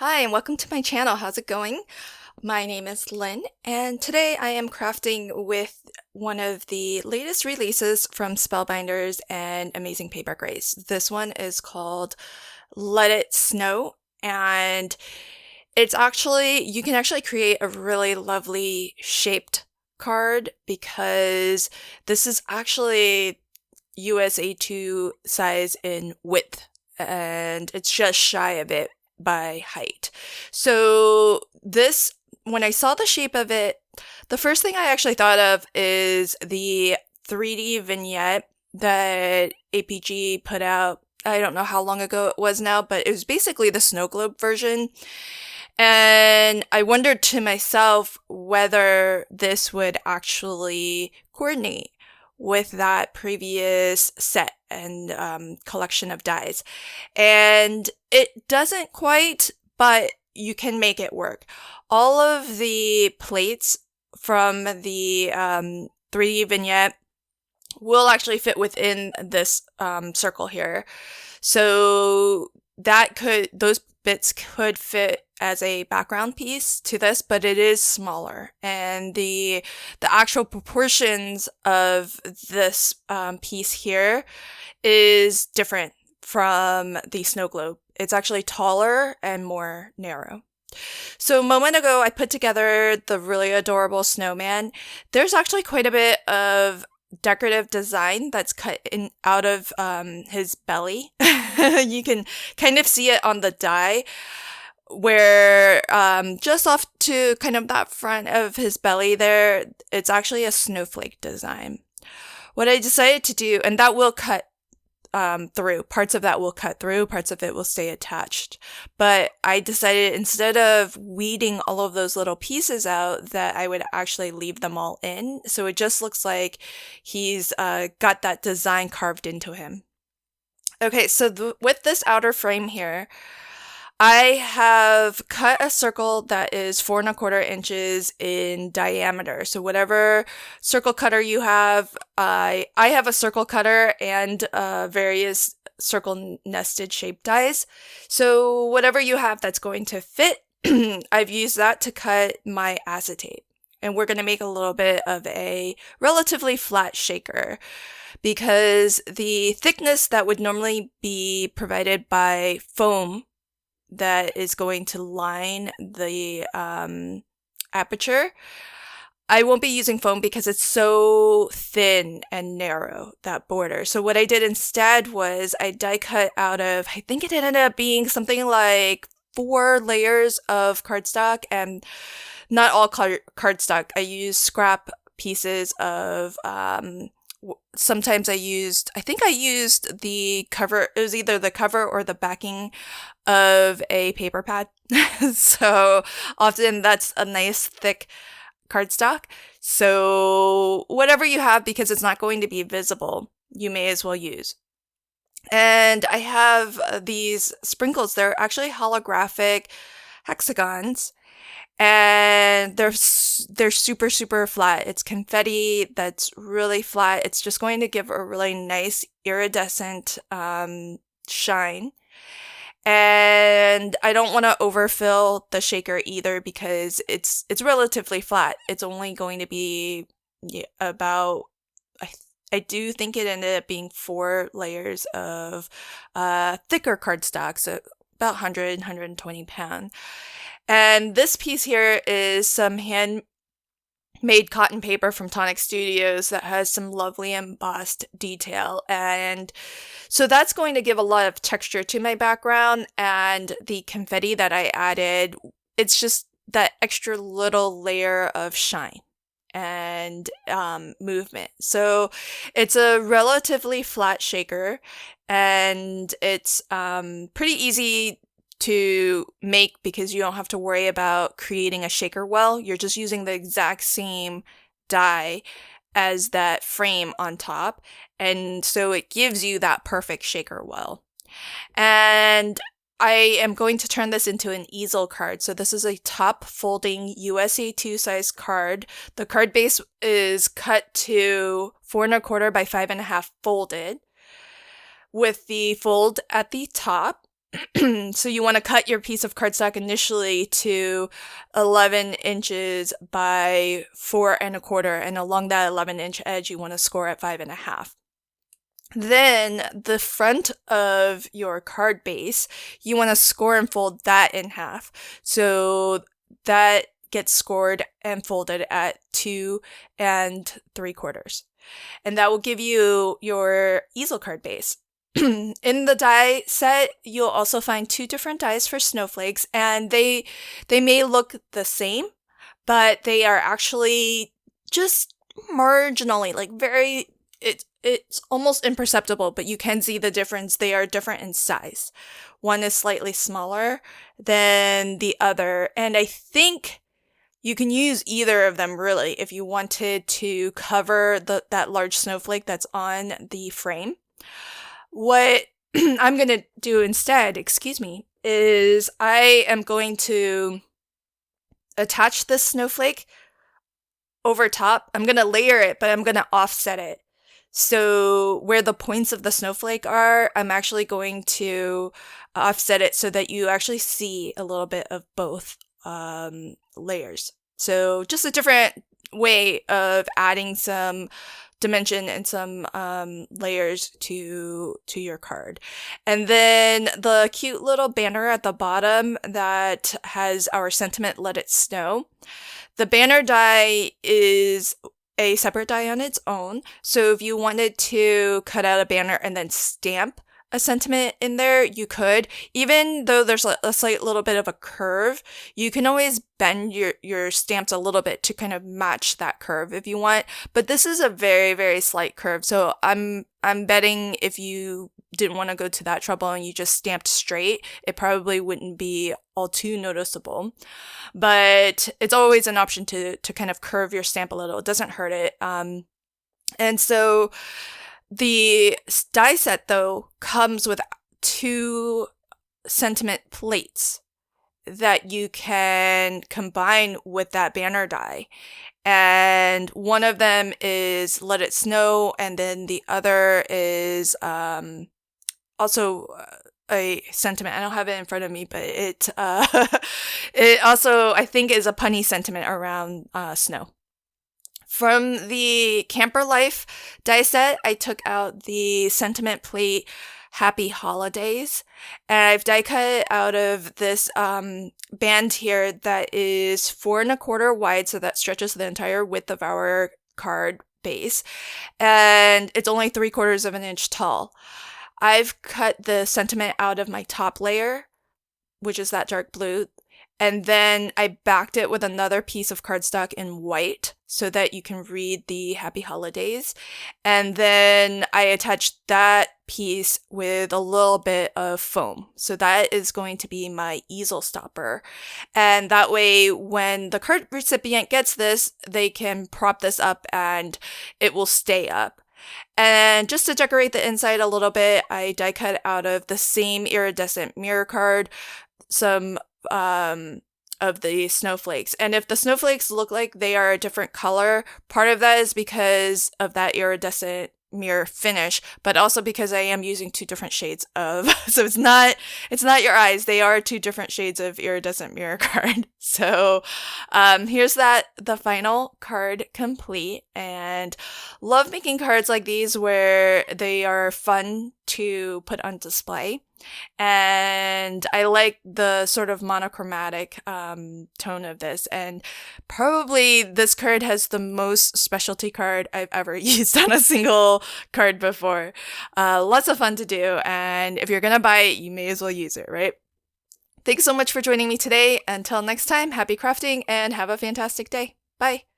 Hi and welcome to my channel. How's it going? My name is Lynn and today I am crafting with one of the latest releases from Spellbinders and Amazing Paper Grace. This one is called Let It Snow, and you can actually create a really lovely shaped card because this is actually USA2 size in width and it's just shy of it by height. So when I saw the shape of it, the first thing I actually thought of is the 3D vignette that APG put out. I don't know how long ago it was now, but it was basically the snow globe version. And I wondered to myself whether this would actually coordinate with that previous set and collection of dies. And it doesn't quite, but you can make it work. All of the plates from the 3D vignette will actually fit within this circle here. So those bits could fit as a background piece to this, but it is smaller, and the actual proportions of this piece here is different from the snow globe. It's actually taller and more narrow. So a moment ago, I put together the really adorable snowman. There's actually quite a bit of decorative design that's cut out of his belly. You can kind of see it on the die where just off to kind of that front of his belly there, it's actually a snowflake design. What I decided to do, and that will cut through, parts of that will cut through, parts of it will stay attached. But I decided instead of weeding all of those little pieces out, that I would actually leave them all in. So it just looks like he's got that design carved into him. Okay, so with this outer frame here, I have cut a circle that is 4¼ inches in diameter. So whatever circle cutter you have, I have a circle cutter and various circle nested shape dies. So whatever you have that's going to fit, I've used that to cut my acetate. And we're going to make a little bit of a relatively flat shaker, because the thickness that would normally be provided by foam that is going to line the aperture, I won't be using foam because it's so thin and narrow, that border. So what I did instead was I die cut out of, I think it ended up being something like 4 layers of cardstock, and not all cardstock. I used scrap pieces of sometimes I think I used the cover. It was either the cover or the backing of a paper pad. So often that's a nice thick cardstock. So whatever you have, because it's not going to be visible, you may as well use. And I have these sprinkles. They're actually holographic hexagons. And they're super, super flat. It's confetti that's really flat. It's just going to give a really nice iridescent shine. And I don't want to overfill the shaker either because it's relatively flat. It's only going to be about, I do think it ended up being 4 layers of thicker cardstock, so about 120 pounds. And this piece here is some handmade cotton paper from Tonic Studios that has some lovely embossed detail. And so that's going to give a lot of texture to my background, and the confetti that I added, it's just that extra little layer of shine and movement. So it's a relatively flat shaker, and it's pretty easy to make because you don't have to worry about creating a shaker well. You're just using the exact same die as that frame on top, and so it gives you that perfect shaker well. And I am going to turn this into an easel card. So this is a top folding USA2 size card. The card base is cut to 4¼ by 5½ folded, with the fold at the top. So you want to cut your piece of cardstock initially to 11 inches by 4 1/4, and along that 11-inch edge, you want to score at 5 1/2. Then the front of your card base, you want to score and fold that in half. So that gets scored and folded at 2 3/4. And that will give you your easel card base. In the die set, you'll also find 2 different dies for snowflakes, and they may look the same, but they are actually just marginally, like it's almost imperceptible, but you can see the difference. They are different in size. One is slightly smaller than the other, and I think you can use either of them really if you wanted to cover that large snowflake that's on the frame. What I'm going to do instead, is I am going to attach this snowflake over top. I'm going to layer it, but I'm going to offset it. So where the points of the snowflake are, I'm actually going to offset it so that you actually see a little bit of both layers. So just a different way of adding some dimension and some layers to your card. And then the cute little banner at the bottom that has our sentiment, "Let It Snow." The banner die is a separate die on its own. So if you wanted to cut out a banner and then stamp a sentiment in there, you could. Even though there's a slight little bit of a curve, you can always bend your stamps a little bit to kind of match that curve if you want. But this is a very, very slight curve. So I'm betting if you didn't want to go to that trouble and you just stamped straight, it probably wouldn't be all too noticeable. But it's always an option to kind of curve your stamp a little. It doesn't hurt it. And so the die set, though, comes with 2 sentiment plates that you can combine with that banner die. And one of them is "Let It Snow," and then the other is also a sentiment. I don't have it in front of me, but it it also, I think, is a punny sentiment around snow. From the Camper Life die set, I took out the sentiment plate "Happy Holidays," and I've die cut out of this band here that is 4 1/4 wide, so that stretches the entire width of our card base, and it's only 3/4 of an inch tall. I've cut the sentiment out of my top layer, which is that dark blue, and then I backed it with another piece of cardstock in white so that you can read the "Happy Holidays." And then I attached that piece with a little bit of foam. So that is going to be my easel stopper. And that way, when the card recipient gets this, they can prop this up and it will stay up. And just to decorate the inside a little bit, I die cut out of the same iridescent mirror card some of the snowflakes. And if the snowflakes look like they are a different color, part of that is because of that iridescent mirror finish, but also because I am using 2 different shades of, so it's not your eyes, they are 2 different shades of iridescent mirror card. So here's the final card complete, and love making cards like these where they are fun to put on display. And I like the sort of monochromatic tone of this, and probably this card has the most specialty card I've ever used on a single card before. Lots of fun to do, and if you're gonna buy it, you may as well use it, right? Thanks so much for joining me today. Until next time, happy crafting and have a fantastic day. Bye!